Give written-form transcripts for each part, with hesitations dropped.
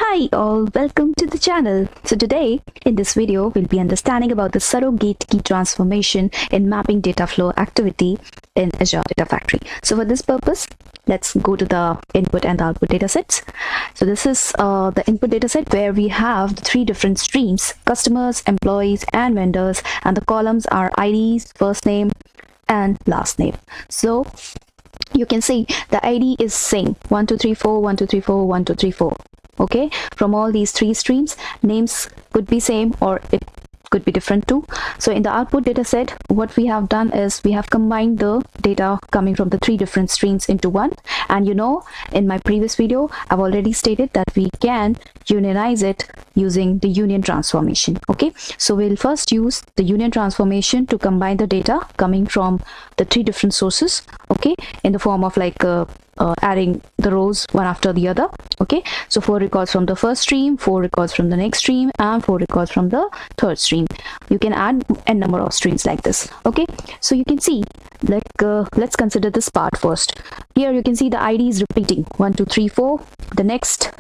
Hi all, welcome to the channel. So today in this video we'll be understanding about the surrogate key transformation in mapping data flow activity in Azure Data Factory. So for this purpose, let's go to the input and the output datasets. So this is the input dataset where we have the three different streams: customers, employees, and vendors, and the columns are IDs, first name, and last name. So you can see the ID is same 1234 1234 1234. Okay, from all these three streams, names could be same or it could be different too. So in the output data set, what we have done is we have combined the data coming from the three different streams into one. And in my previous video I've already stated that we can unionize it using the union transformation. Okay, so we'll first use the union transformation to combine the data coming from the three different sources, okay, in the form of like adding the rows one after the other. Okay, so 4 records from the first stream, 4 records from the next stream, and 4 records from the third stream. You can add n number of streams like this. Okay, so you can see, like let's consider this part first. Here you can see the ID is repeating 1 2 3 4. The next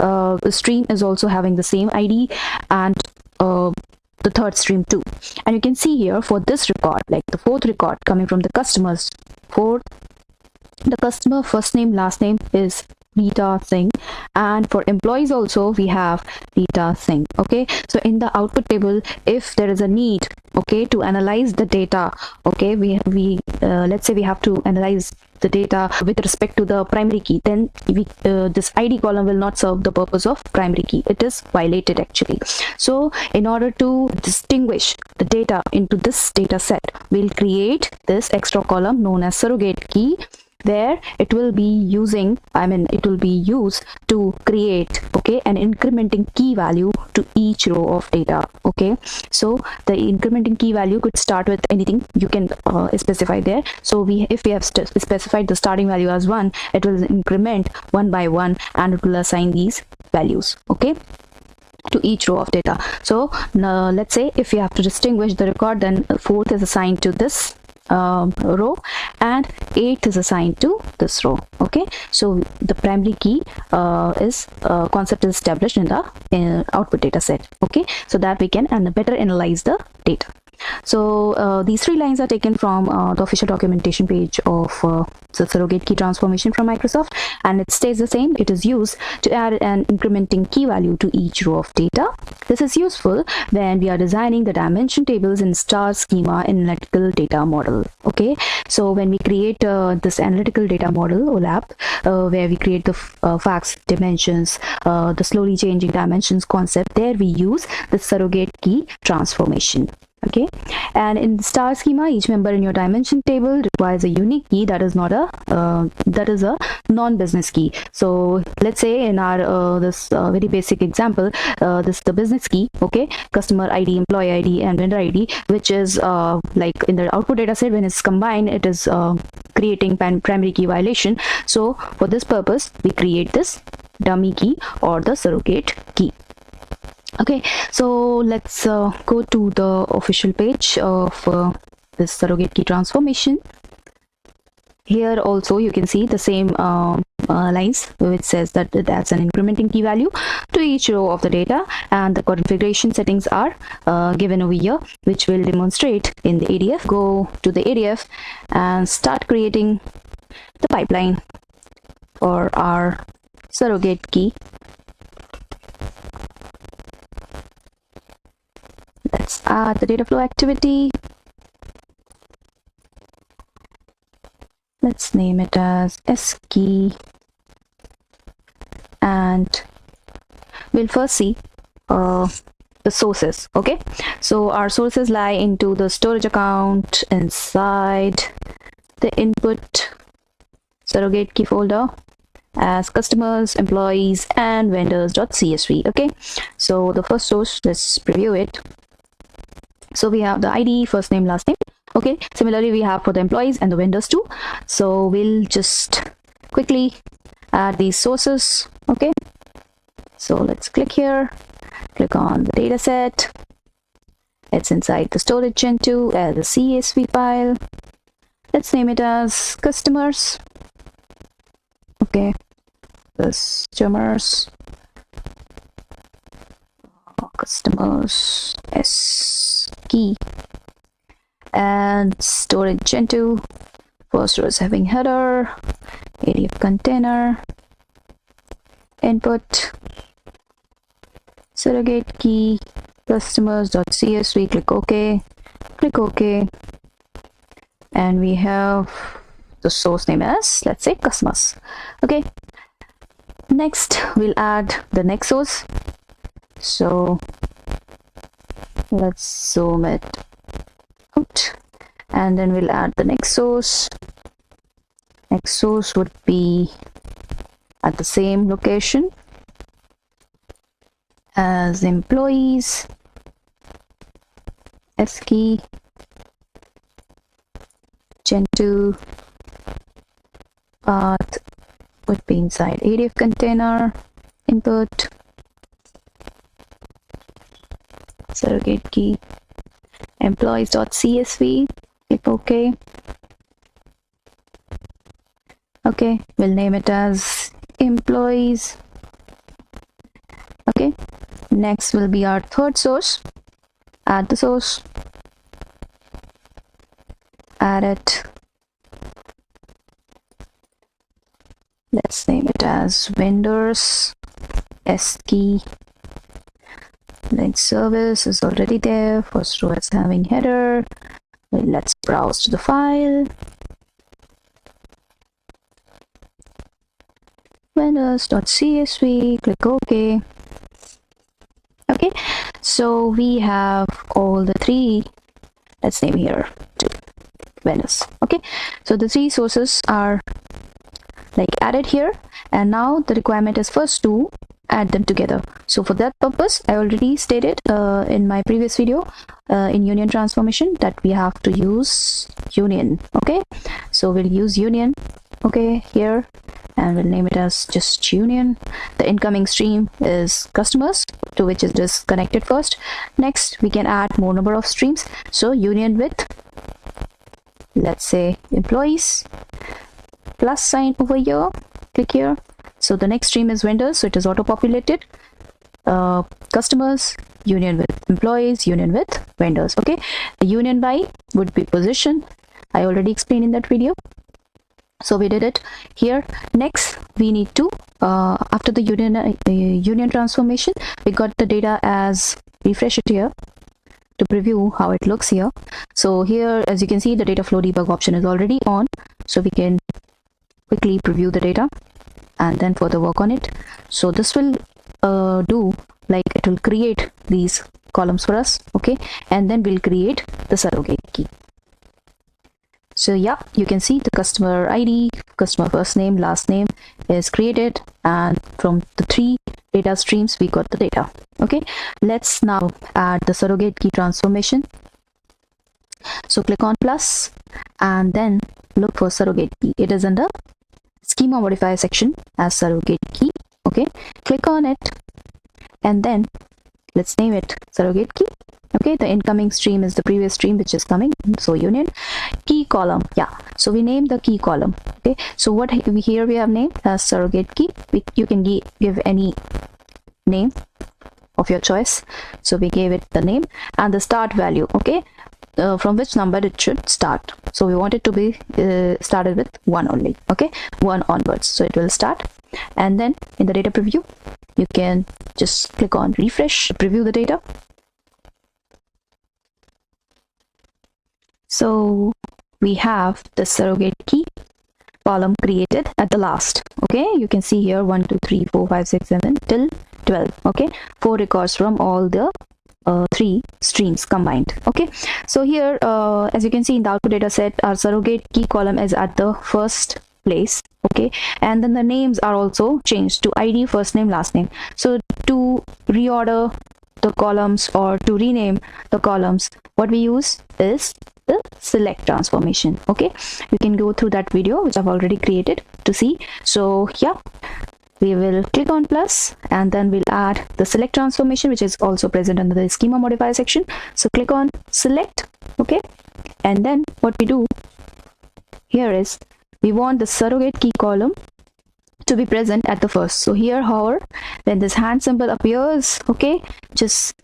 stream is also having the same ID, and the third stream too. And you can see here for this record, like the fourth record coming from the customers, the customer first name last name is Rita Singh, and for employees also we have Rita Singh. Okay, so in the output table, if there is a need, okay, to analyze the data, okay, we let's say we have to analyze the data with respect to the primary key, then this ID column will not serve the purpose of primary key. It is violated actually. So in order to distinguish the data into this data set, we'll create this extra column known as surrogate key, where it will be used to create, okay, an incrementing key value to each row of data. Okay, so the incrementing key value could start with anything you can specify there. So if we have specified the starting value as 1, it will increment one by one and it will assign these values, okay, to each row of data. So now let's say if you have to distinguish the record, then 4th is assigned to this row and 8th is assigned to this row. Okay, so the primary key concept is established in the output data set. Okay, so that we can better analyze the data. So these 3 lines are taken from the official documentation page of the surrogate key transformation from Microsoft, and it stays the same. It is used to add an incrementing key value to each row of data. This is useful when we are designing the dimension tables in star schema in analytical data model. Okay, so when we create this analytical data model OLAP, where we create the facts dimensions, the slowly changing dimensions concept, there we use the surrogate key transformation. Okay, and in the star schema, each member in your dimension table requires a unique key that is not a non-business key. So let's say in our this very basic example, this the business key, okay, customer ID, employee ID, and vendor ID, which is like in the output data set, when it's combined, it is creating primary key violation. So for this purpose, we create this dummy key or the surrogate key. Okay, so let's go to the official page of this surrogate key transformation. Here also you can see the same lines which says that that's an incrementing key value to each row of the data, and the configuration settings are given over here, which will demonstrate in the ADF. Go to the ADF and start creating the pipeline for our surrogate key. Let's add the data flow activity. Let's name it as S key, and we'll first see the sources. Okay, so our sources lie into the storage account inside the input surrogate key folder as customers, employees, and vendors.csv. Okay, so the first source, let's preview it. So we have the ID, first name, last name. Okay, similarly we have for the employees and the vendors too. So we'll just quickly add these sources. Okay, so let's click here, click on the data set. It's inside the storage gen2 as a CSV file. Let's name it as customers. Okay, customers customers S key, and storage gen2. First row is having header, ADF container, input, surrogate key, customers.csv. Click OK, and we have the source name as, let's say, customers. Okay, next we'll add the next source. So let's zoom it out, and then we'll add the next source. Next source would be at the same location as employees S key, gen2, path would be inside ADF container, input, surrogate key, employees.csv. Click OK. Okay, we'll name it as employees. Okay, next will be our third source. Add the source, add it. Let's name it as vendors S key. Link service is already there. First row is having header. Well, let's browse to the file. vendors.csv. Click OK. Okay, so we have all the three. Let's name here two vendors. Okay, so the three sources are like added here, and now the requirement is first to add them together. So for that purpose, I already stated in my previous video in union transformation that we have to use union. Okay, so we'll use union, okay, here, and we'll name it as just union. The incoming stream is customers, to which it is connected first. Next we can add more number of streams, so union with, let's say, employees, plus sign over here. Click here. So the next stream is vendors, so it is auto populated. Customers, union with employees, union with vendors. Okay, the union by would be position. I already explained in that video, so we did it here. Next we need to after the union transformation, we got the data as, refresh it here to preview how it looks here. So here, as you can see, the data flow debug option is already on, so we can quickly preview the data and then further work on it. So this will do, like, it will create these columns for us. Okay, and then we'll create the surrogate key. So yeah, you can see the customer ID, customer first name, last name is created, and from the three data streams we got the data. Okay, let's now add the surrogate key transformation. So click on plus and then look for surrogate key. It is under schema modifier section as surrogate key. Okay, click on it and then let's name it surrogate key. Okay, the incoming stream is the previous stream which is coming, so union. Key column, yeah, so we name the key column. Okay, so what here we have named as surrogate key. You can give any name of your choice, so we gave it the name and the start value. Okay, from which number it should start. So we want it to be started with 1 only. Okay, 1 onwards, so it will start. And then in the data preview you can just click on refresh to preview the data. So we have the surrogate key column created at the last. Okay, you can see here 1 2 3 4 5 6 7 till 12. Okay, 4 records from all the 3 streams combined. Okay, so here as you can see in the output data set, our surrogate key column is at the first place. Okay, and then the names are also changed to ID, first name, last name. So to reorder the columns or to rename the columns, what we use is the select transformation. Okay, you can go through that video which I've already created to see. So yeah, we will click on plus and then we'll add the select transformation, which is also present under the schema modifier section. So click on select. Okay, and then what we do here is we want the surrogate key column to be present at the first. So here, however, when this hand symbol appears, okay, just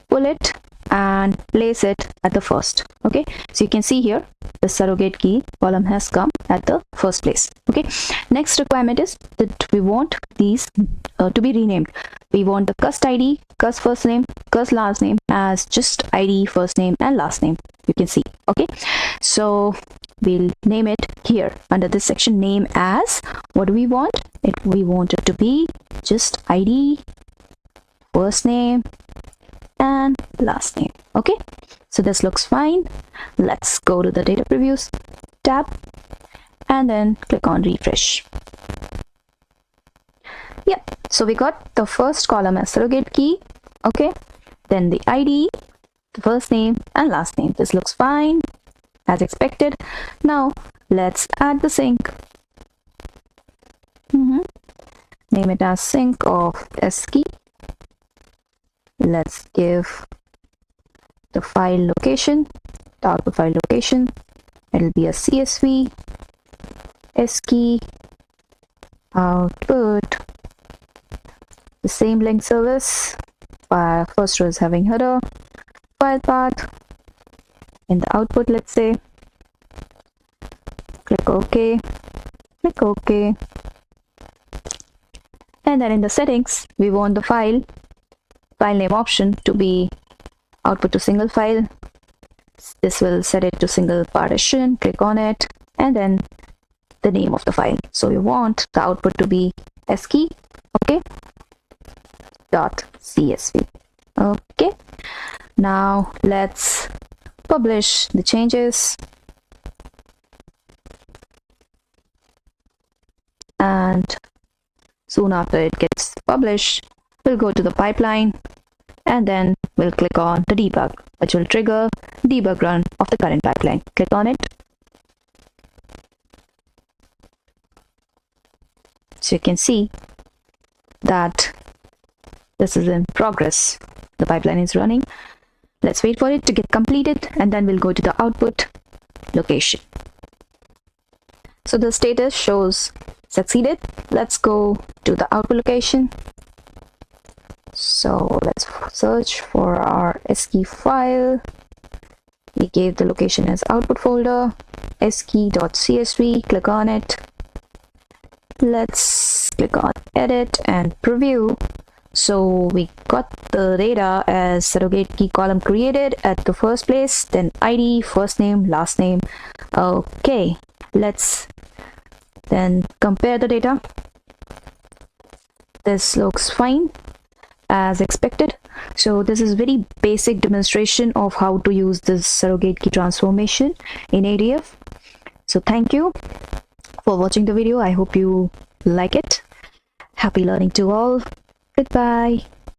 pull it and place it at the first. Okay, so you can see here the surrogate key column has come at the first place. Okay, next requirement is that we want these to be renamed. We want the cust id, cust first name, cust last name as just id, first name and last name. You can see. Okay, so we'll name it here under this section, name as, what do we want it? We want it to be just id, first name and last name. Okay, so this looks fine. Let's go to the data previews tab and then click on refresh. Yeah, so we got the first column as surrogate key. Okay, then the id, the first name and last name. This looks fine as expected. Now let's add the sync. Name it as sync of s key. Let's give the file location, the output file location. It'll be a CSV s key output. The same link service. First row is having header, file path. In the output, let's say, click OK, click OK. And then in the settings, we want the file name option to be output to single file. This will set it to single partition. Click on it and then the name of the file. So we want the output to be s key, okay, .csv. Okay, now let's publish the changes and soon after it gets published, we'll go to the pipeline and then we'll click on the debug, which will trigger debug run of the current pipeline. Click on it. So you can see that this is in progress. The pipeline is running. Let's wait for it to get completed and then we'll go to the output location. So the status shows succeeded. Let's go to the output location. So let's search for our skey file. We gave the location as output folder, skey.csv. Click on it. Let's click on edit and preview. So we got the data as surrogate key column created at the first place, then id, first name, last name. Okay, let's then compare the data. This looks fine as expected. So this is very basic demonstration of how to use this surrogate key transformation in ADF. So thank you for watching the video. I hope you like it. Happy learning to all. Goodbye.